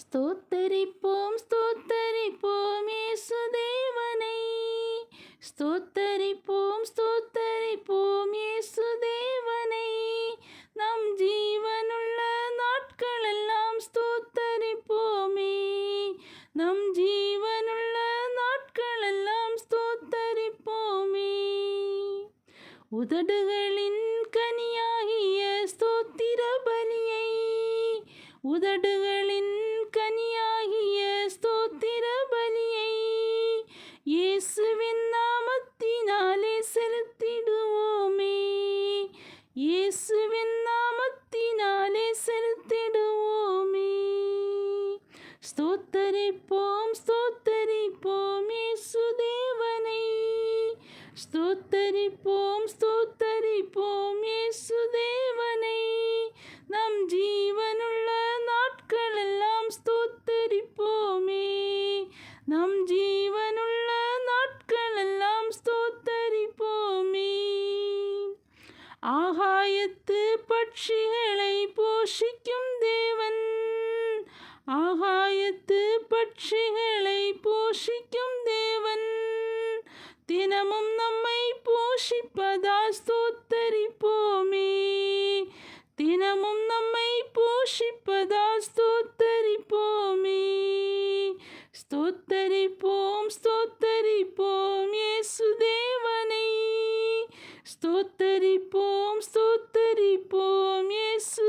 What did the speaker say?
ஸ்தோத்தரிப்போம் ஸ்தோத்தரிப்போம் இயேசுதேவனை. ஸ்தோத்தரிப்போம் ஸ்தோத்தரிப்போம் இயேசுதேவனை. நம் ஜீவனுள்ள நாட்களெல்லாம் ஸ்தோத்தரிப்போமே. நம் ஜீவனுள்ள நாட்களெல்லாம் ஸ்தோத்தரிப்போமே. உதடுகளின் கனியாகிய ஸ்தோத்திர பலியை, உதடுகளின் கனியாகிய ஸ்தோத்திர பலியை இயேசுவின் நாமத்தினாலே செலுத்திடுவோமே. இயேசுவின் நாமத்தினாலே செலுத்திடுவோமே. ஸ்தோத்தரிப்போம் ஸ்தோத்தரிப்போம் இயேசுதேவனை. ஸ்தோத்தரிப்போம் ஸ்தோத்தரிப்போம் இயேசுதேவனை. நம் ஜீவனுள்ள நாட்களெல்லாம் ஸ்தோத்தரிப்போமே. நம் ஜீவனுள்ள நாட்களெல்லாம் ஸ்தோத்தரிப்போமே. ஆகாயத்து பட்சிகளை போஷிக்கும் தேவன், ஆகாயத்து பட்சிகளை போஷிக்கும் தேவன் தினமும் நம்மை போஷிப்பதால் ஸ்தோத்தரிப்போமே. தினமும் நம்மை போஷிப்பதால் ஸ்தோத்தரிப்போமே. ஸ்தோத்தரிப்போம் ஸ்தோத்தரிப்போம் இயேசுதேவனை. ஸ்தோத்தரிப்போம் ஸ்தோத்தரிப்போம் இயேசு